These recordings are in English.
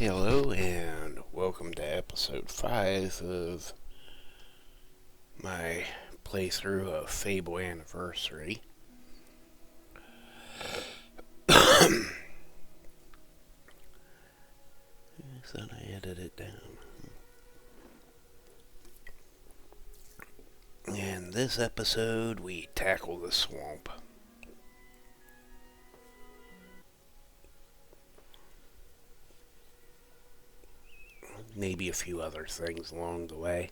Hello and welcome to episode 5 of my playthrough of Fable Anniversary. I thought I edited it down. In this episode we tackle the swamp. Maybe a few other things along the way.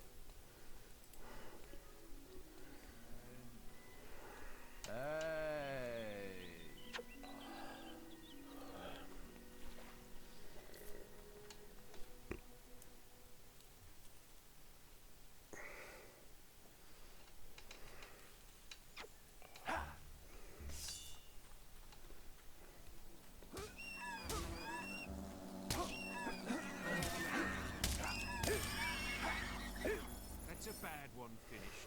That's a bad one finished.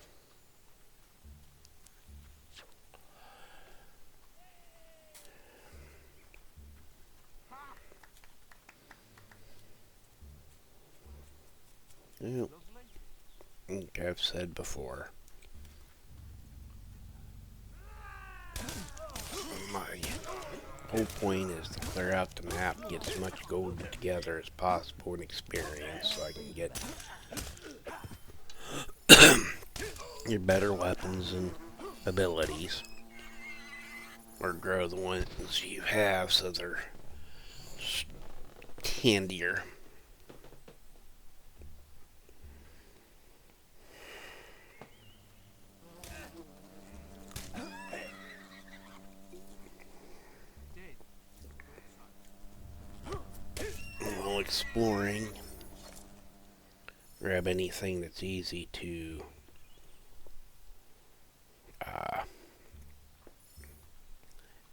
Well, Lovely. like I've said before, my whole point is to clear out the map, get as much gold together as possible and experience so I can get your better weapons and abilities, or grow the ones you have so they're handier. While exploring, grab anything that's easy to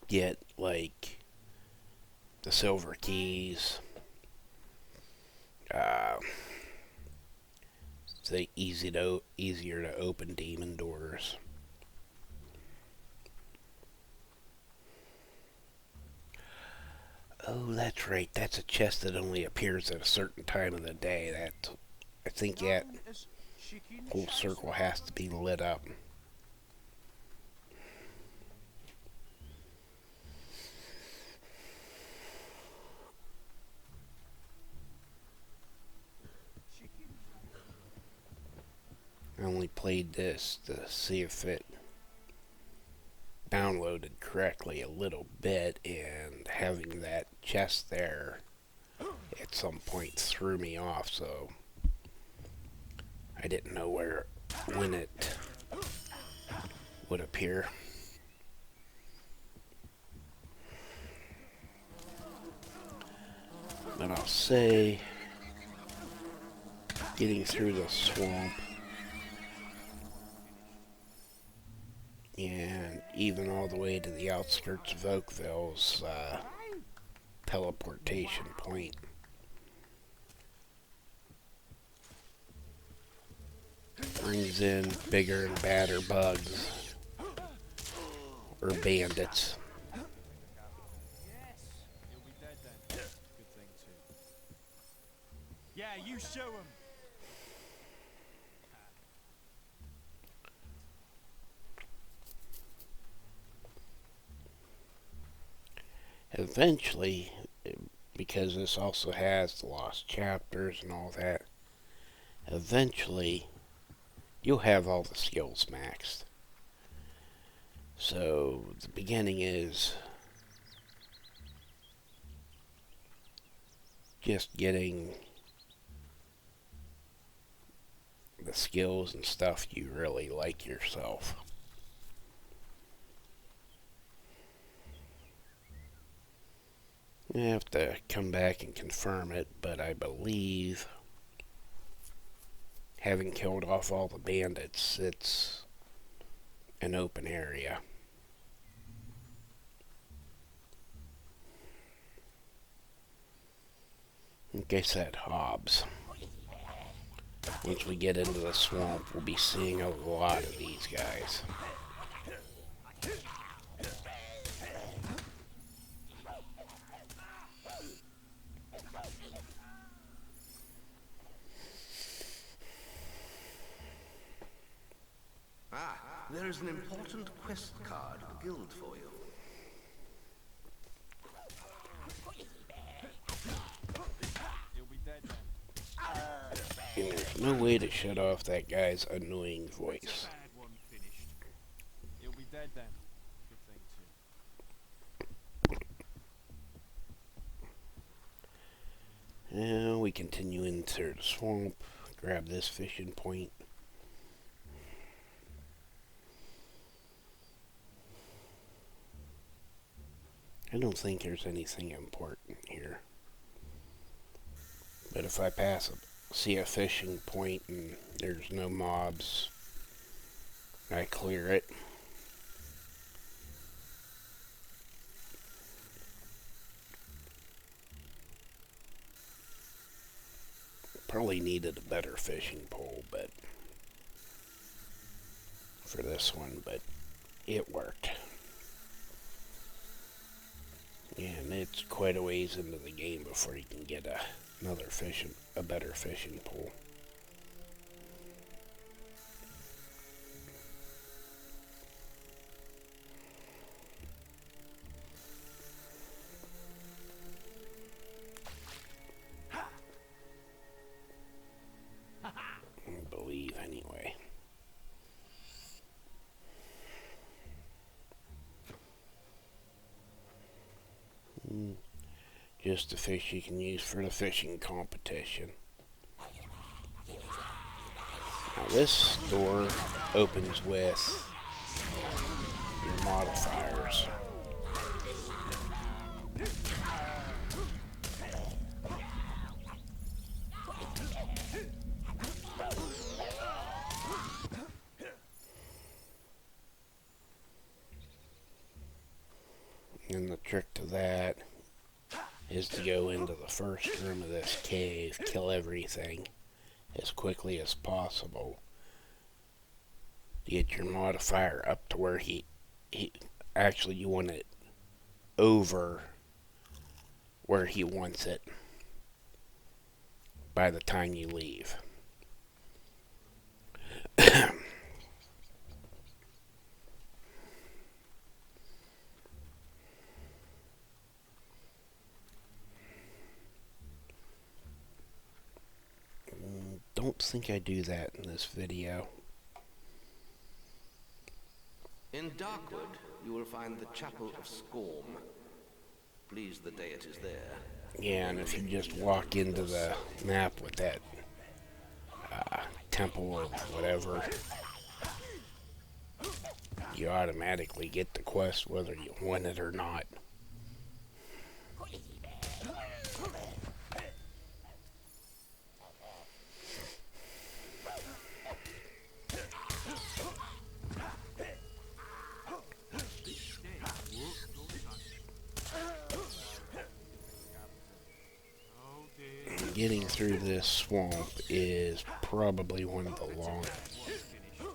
get, like the silver keys, it's easier to open demon doors. Oh, that's right. That's a chest that only appears at a certain time of the day. I think that whole circle has to be lit up. I only played this to see if it downloaded correctly a little bit, and having that chest there at some point threw me off, so I didn't know when it would appear. But I'll say getting through the swamp and even all the way to the outskirts of Oakvale's teleportation point. Brings in bigger and badder bugs, or bandits. Yes. He'll be dead then. Good thing too. Yeah, you show him. Eventually, because this also has the lost chapters and all that, eventually you'll have all the skills maxed. So the beginning is just getting the skills and stuff you really like yourself. I have to come back and confirm it, but I believe, having killed off all the bandits, it's an open area. Like I said, Hobbs. Once we get into the swamp, we'll be seeing a lot of these guys. There is an important quest card at the guild for you. You'll be dead then. And there's no way to shut off that guy's annoying voice. Bad one finished. You'll be dead then. Good thing too. Now we continue into the swamp, grab this fishing point. I don't think there's anything important here. But if I see a fishing point and there's no mobs, I clear it. Probably needed a better fishing pole, but for this one, but it worked. And it's quite a ways into the game before you can get a better fishing pole. I believe anyway. Just the fish you can use for the fishing competition. Now this door opens with your modifiers. And the trick to that is to go into the first room of this cave, kill everything as quickly as possible to get your modifier up to where actually you want it over where he wants it by the time you leave. Don't think I do that in this video. In Darkwood, you will find the Chapel of Scorn. Please the deities there. Yeah, and if you just walk into the map with that temple or whatever, you automatically get the quest whether you want it or not. Getting through this swamp is probably one of the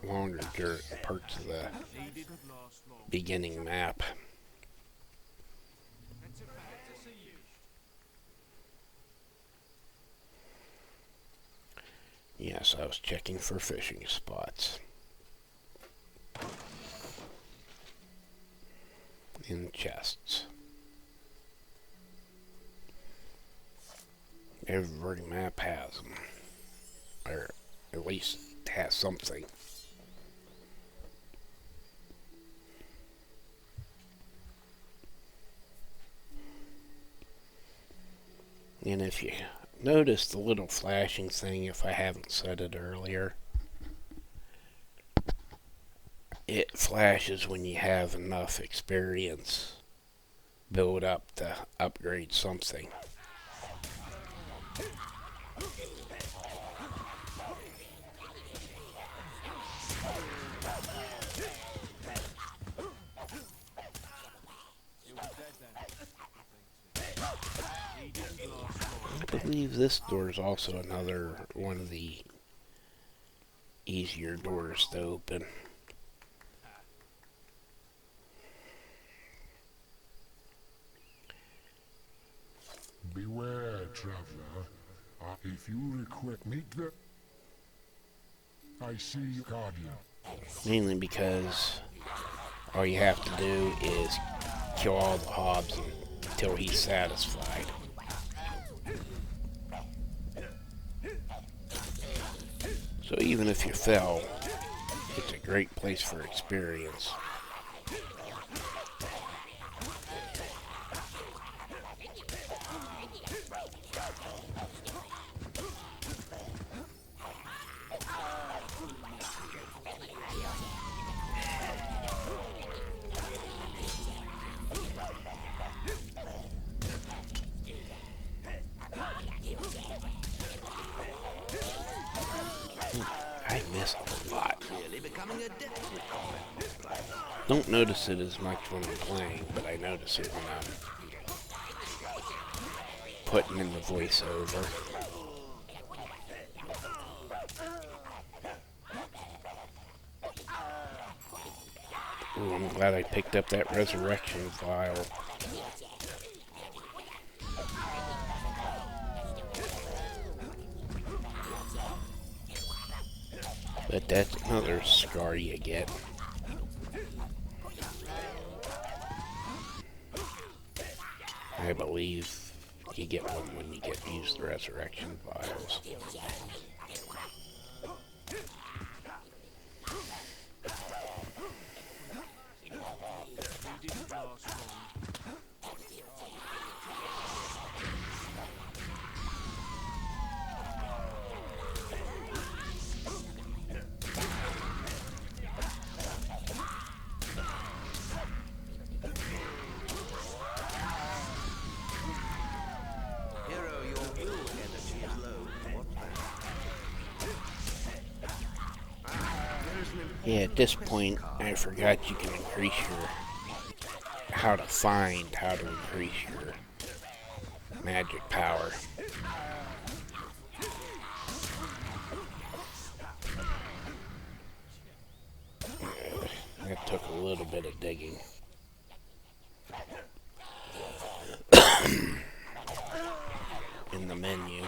longer parts of the beginning map. Yes, I was checking for fishing spots. In chests. Every map has them. Or at least has something. And if you notice the little flashing thing, if I haven't said it earlier, it flashes when you have enough experience build up to upgrade something. I believe this door is also another one of the easier doors to open. Beware, traveler. If you request meet the... I see you, guardian. Mainly because all you have to do is kill all the hobs until he's satisfied. So even if you fell, it's a great place for experience. I miss a lot. Don't notice it as much when I'm playing, but I notice it when I'm putting in the voiceover. Ooh, I'm glad I picked up that resurrection vial. But that's another scar you get. I believe you get one when you use the resurrection vials. Yeah, at this point, I forgot you can increase how to increase your magic power. That took a little bit of digging. In the menu.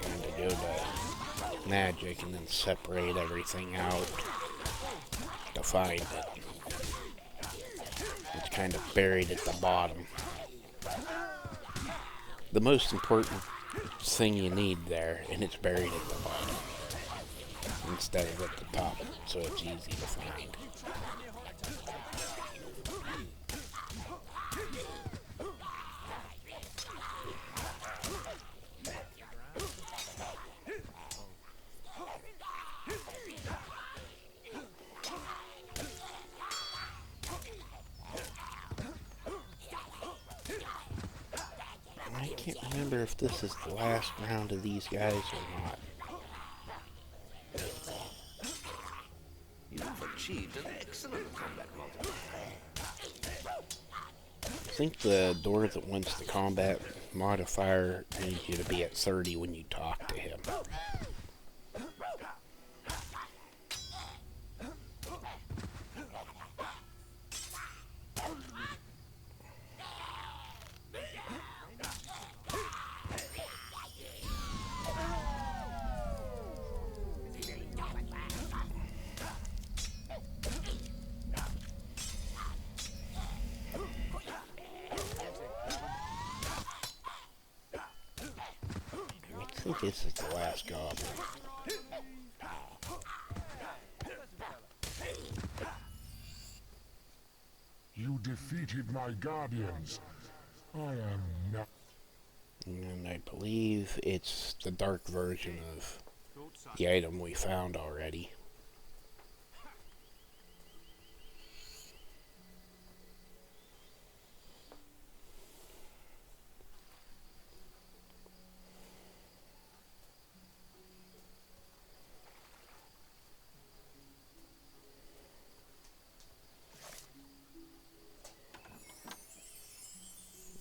And to go to magic and then separate everything out to find it. It's kind of buried at the bottom. The most important thing you need there, and it's buried at the bottom instead of at the top, so it's easy to find. I can't remember if this is the last round of these guys or not. You have achieved an excellent combat modifier. I think the door that wants the combat modifier needs you to be at 30 when you talk to him. I think this is the last goblin. You defeated my guardians. I am now. And I believe it's the dark version of the item we found already.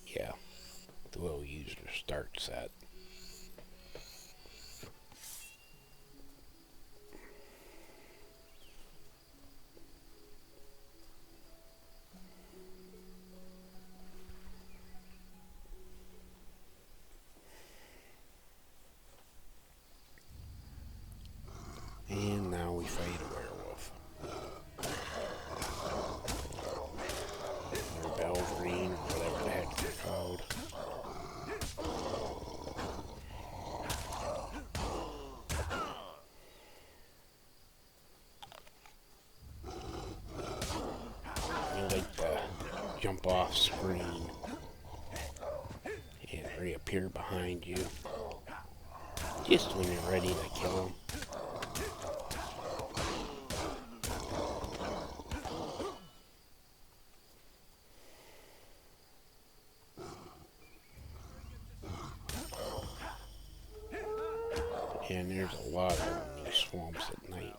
Yeah, the little user start set. jump off screen and reappear behind you just when you're ready to kill them. And there's a lot of them in these swamps at night.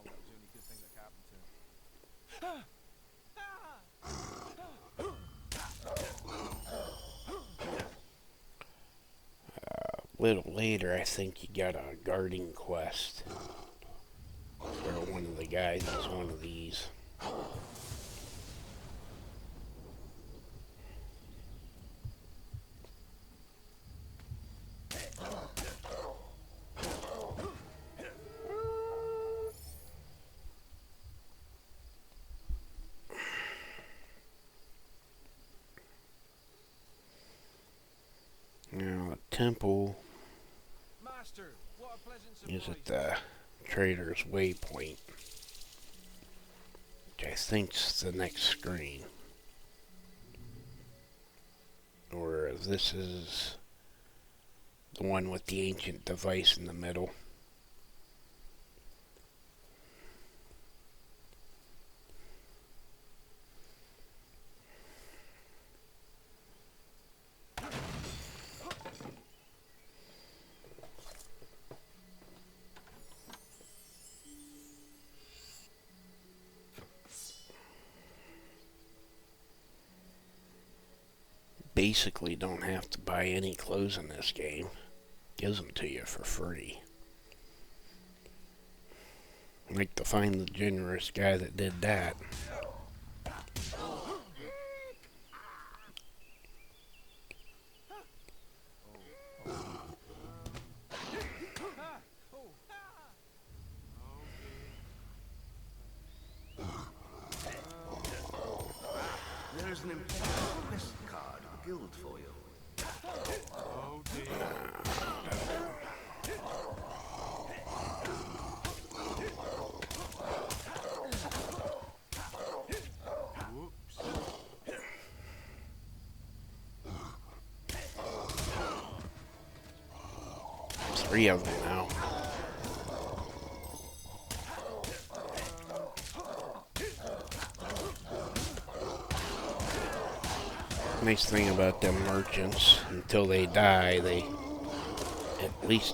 A little later, I think you got a guarding quest where one of the guys is one of these. Now, the temple Master, what a pleasant is surprise. at the Trader's Waypoint, which I think's the next screen. Or this is the one with the ancient device in the middle. Basically don't have to buy any clothes in this game. Gives them to you for free. I'd like to find the generous guy that did that. There's an important quest card of the guild for you. Oh dear. Whoops. 3 of them now. Nice thing about them merchants, until they die, they at least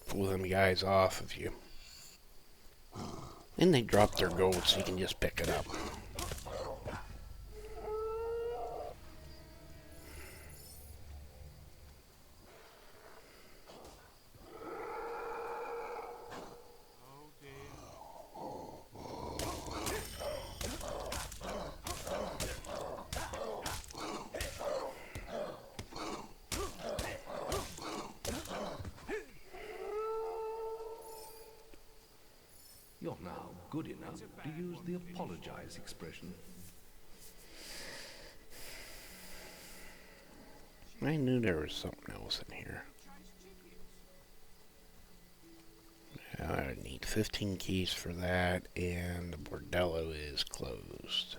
pull them guys off of you. And they drop their gold so you can just pick it up. Oh dear. You're now good enough to use the apologize expression. I knew there was something else in here. I need 15 keys for that, and the bordello is closed.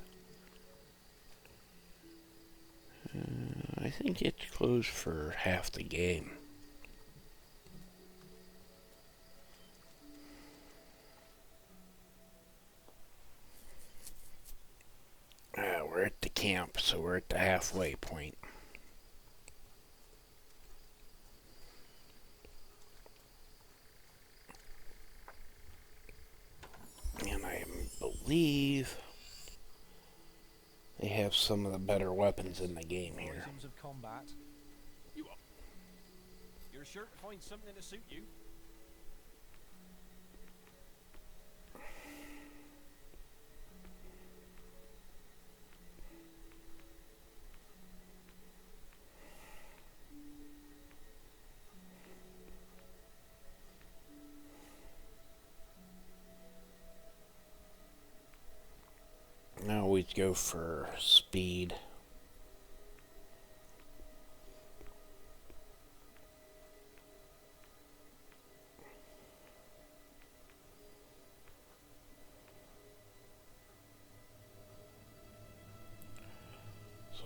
I think it's closed for half the game. We're at the camp, so we're at the halfway point. And I believe they have some of the better weapons in the game here. Items of combat. You are. You're sure to find something to suit you. I always go for speed.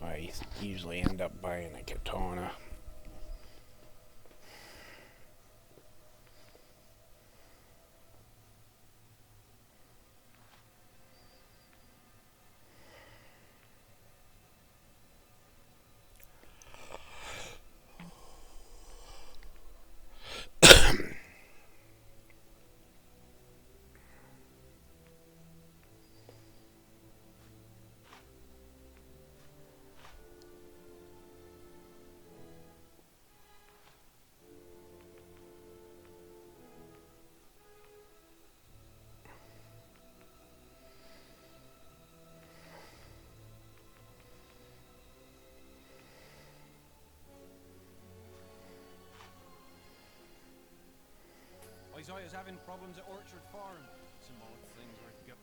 I usually end up buying a katana. Isaiah's having problems at Orchard Farm. Some odd things are go.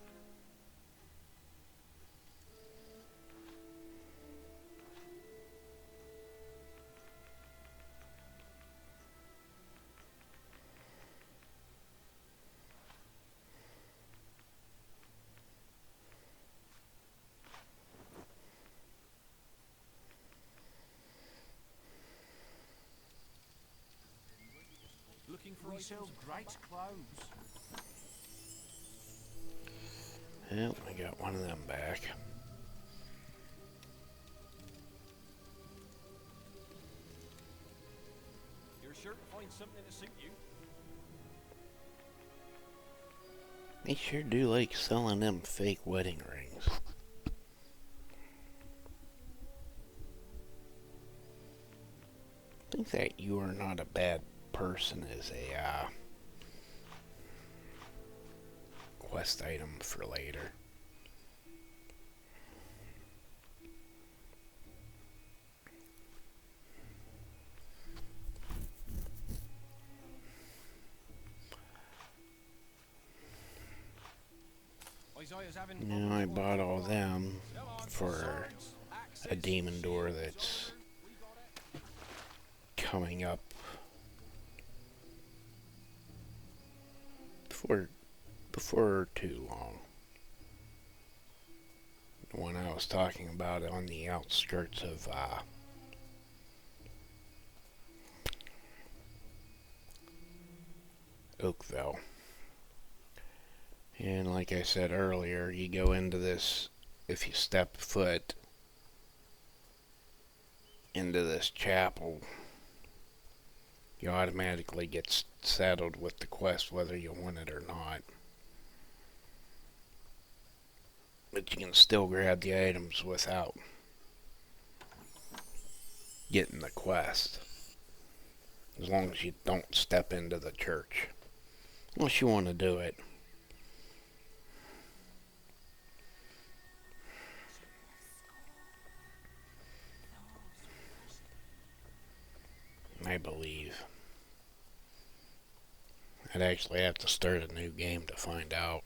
Looking for sell great clothes. Well, I got one of them back. You're sure to find something to suit you. They sure do like selling them fake wedding rings. I think that You Are Not a Bad Person is a quest item for later. Isaiah's having Now I problems bought all with them Come on, for swords, a axes, demon door shields, that's armor. We got it. coming up before too long. The one I was talking about on the outskirts of Oakvale. And like I said earlier, you go into this, if you step foot into this chapel, you automatically get saddled with the quest whether you want it or not. But you can still grab the items without getting the quest, as long as you don't step into the church, unless you want to do it. I believe. I'd actually have to start a new game to find out.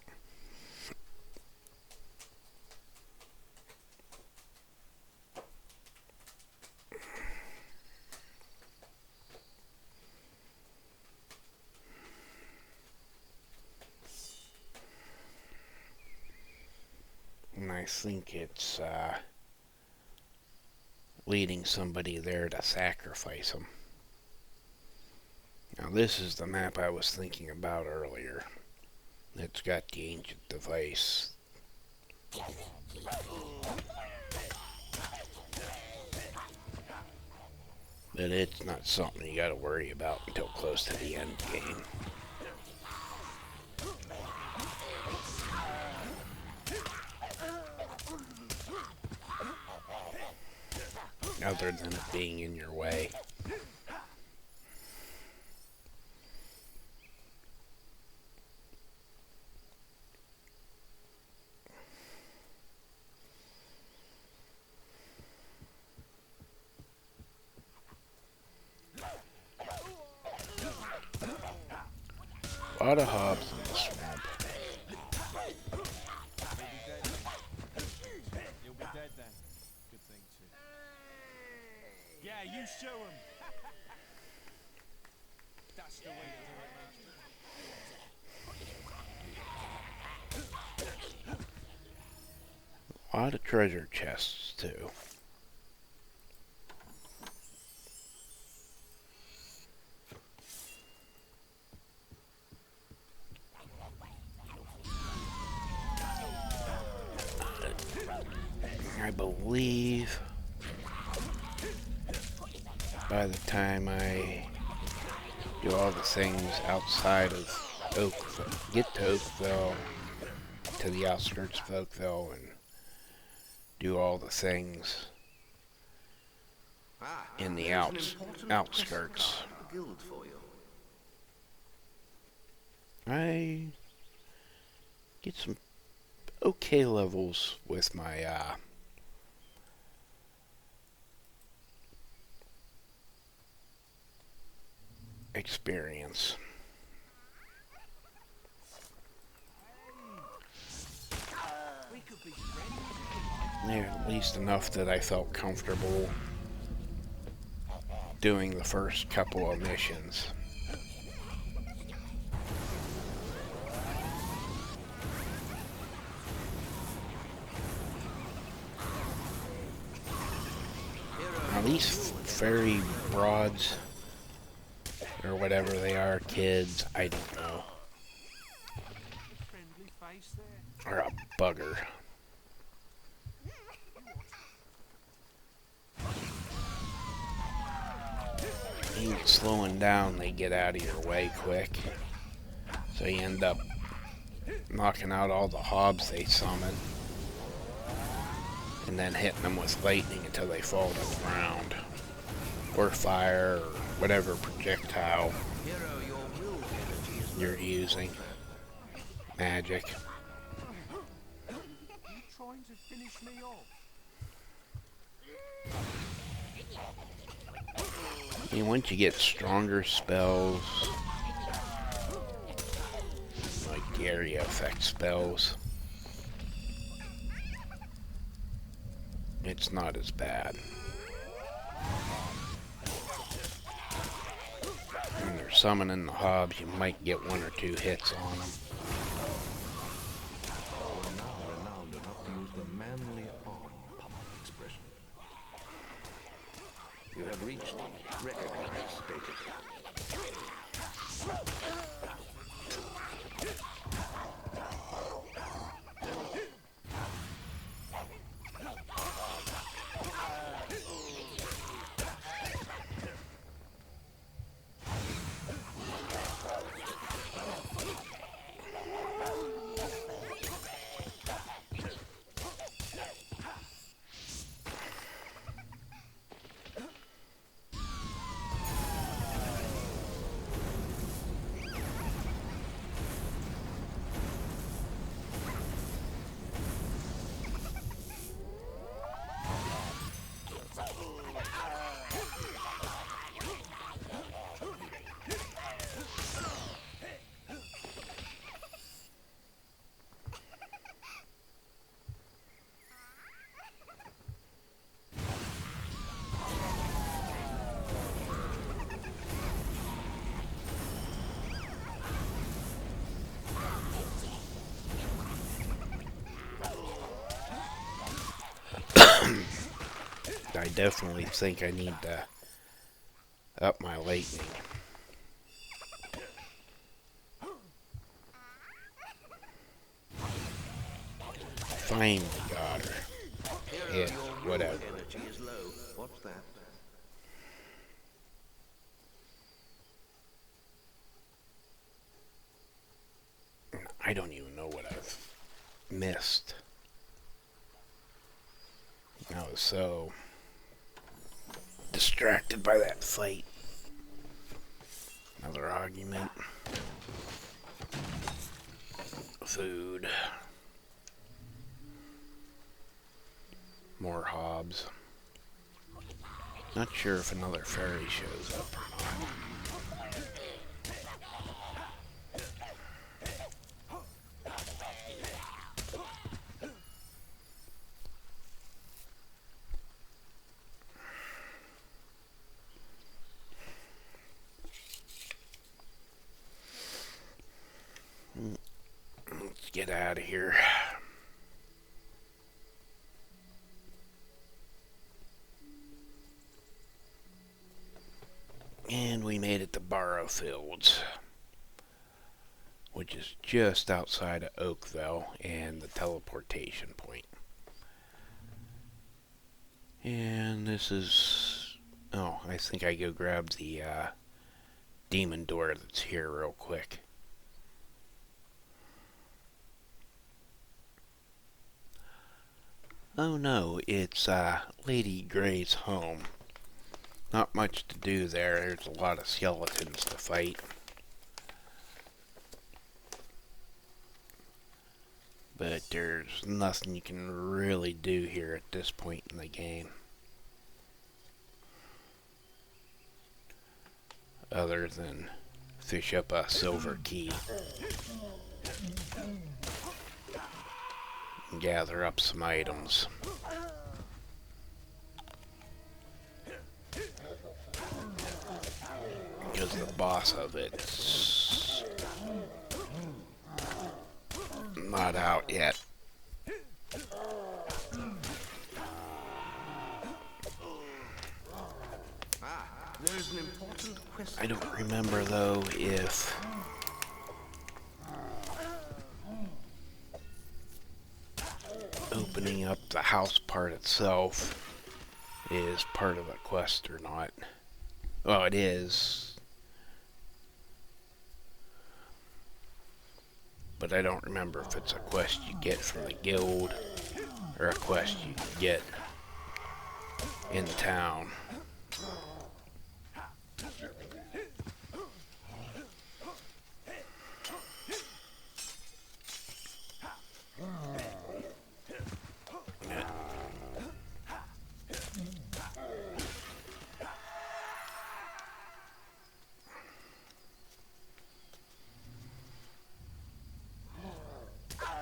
And I think it's leading somebody there to sacrifice them. Now this is the map I was thinking about earlier. It's got the ancient device. But it's not something you gotta worry about until close to the end game. Other than it being in your way. A lot of hobs in the swamp. He'll be dead then. Good thing too. Yeah, you show him. That's the way to do it, A lot of treasure chests too. believe by the time I do all the things outside of Oakville, get to Oakville, to the outskirts of Oakville, and do all the things in the outskirts, Guild for you. I get some okay levels with my experience. Yeah, at least enough that I felt comfortable doing the first couple of missions. Now these fairy broads, or whatever they are, kids, I don't know, are a bugger. You get slowing down, they get out of your way quick. So you end up knocking out all the hobs they summon, and then hitting them with lightning until they fall to the ground. Or fire, or whatever projectile you're using. Magic. Trying to finish me off. I mean, once you get stronger spells, like the area effect spells, it's not as bad. When you're summoning the hobs, you might get 1 or 2 hits on them. You have reached recognized status. I definitely think I need to up my lightning. Finally got her. Yeah, whatever. Energy is low. What's that? I don't even know what I've missed. I was so distracted by that fight. Another argument. Food. More hobs. Not sure if another fairy shows up or not. Let's get out of here. And we made it to Barrow Fields, which is just outside of Oakvale and the teleportation point. And this is... Oh, I think I go grab the demon door that's here real quick. Oh no, it's Lady Grey's home. Not much to do there. There's a lot of skeletons to fight. But there's nothing you can really do here at this point in the game. Other than fish up a silver key. And gather up some items. Because the boss of it's not out yet. There's an important question. I don't remember though if opening up the house part itself is part of the quest or not. Well, it is. But I don't remember if it's a quest you get from the guild or a quest you get in town.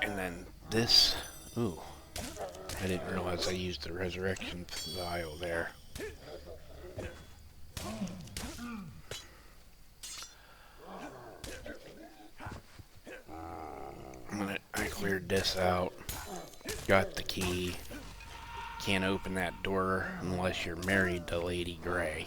And then this, ooh, I didn't realize I used the resurrection vial there. I cleared this out, got the key. Can't open that door unless you're married to Lady Grey.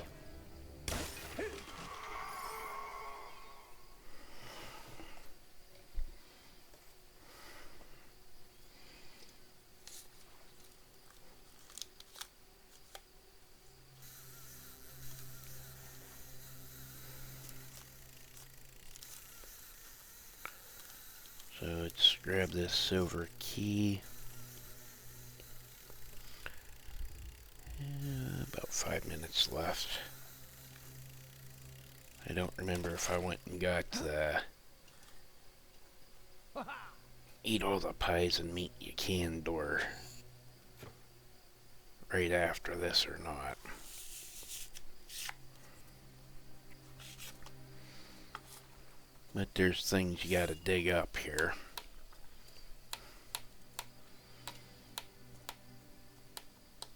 So let's grab this silver key. About 5 minutes left. I don't remember if I went and got the eat all the pies and meat you can door right after this or not. But there's things you gotta dig up here.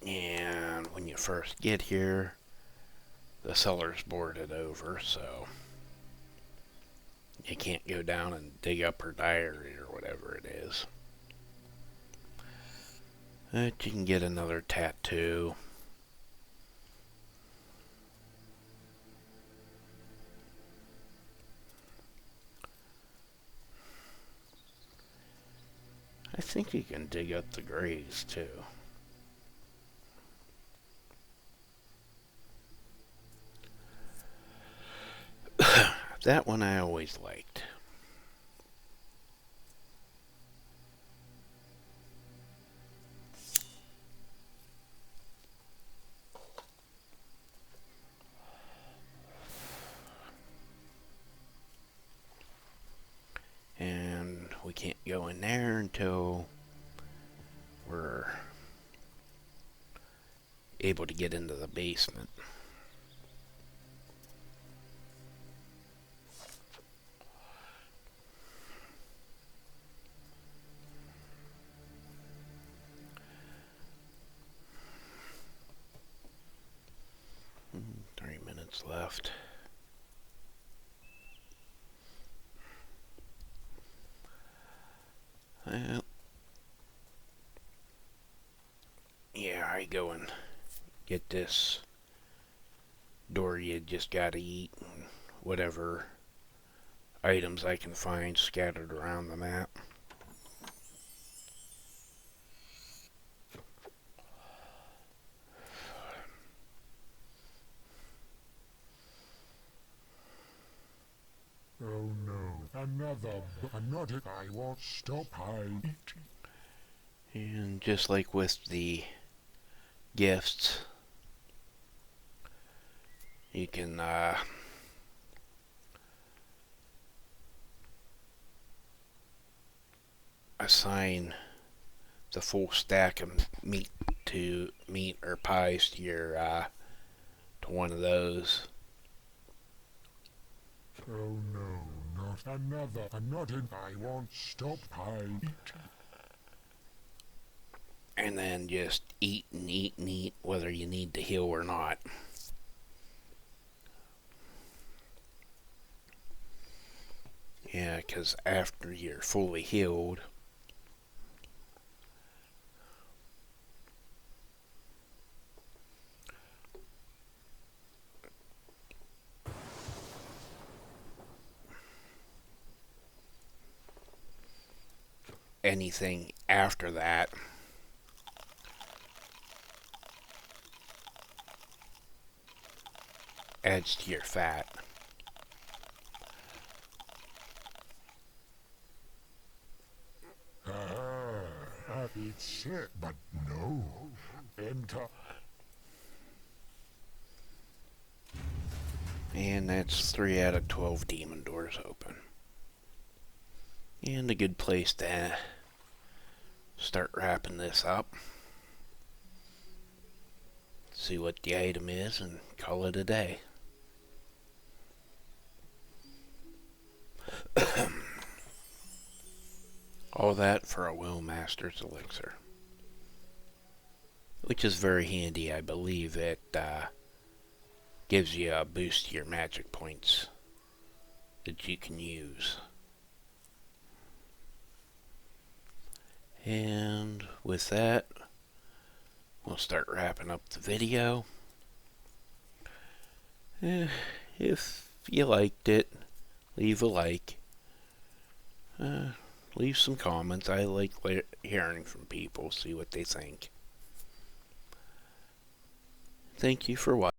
And when you first get here, the cellar's boarded over, so you can't go down and dig up her diary or whatever it is. But you can get another tattoo. I think you can dig up the graves too. That one I always liked. And we can't go in there until we're able to get into the basement. Left. Well, yeah, I go and get this door you just gotta eat and whatever items I can find scattered around the map. Another. I'm not. I won't stop. And just like with the gifts, you can assign the full stack of meat or pies to your to one of those. Oh no, not another. I'm not in. I won't stop. And then just eat and eat and eat, whether you need to heal or not. Yeah, because after you're fully healed, anything after that adds to your fat. I eat it, but no. Enter. And that's 3 out of 12 demon doors open. And a good place to start wrapping this up. See what the item is and call it a day. All that for a Willmaster's elixir, which is very handy. I believe it gives you a boost to your magic points that you can use. And with that, we'll start wrapping up the video. If you liked it, leave a like. Leave some comments. I like hearing from people, see what they think. Thank you for watching.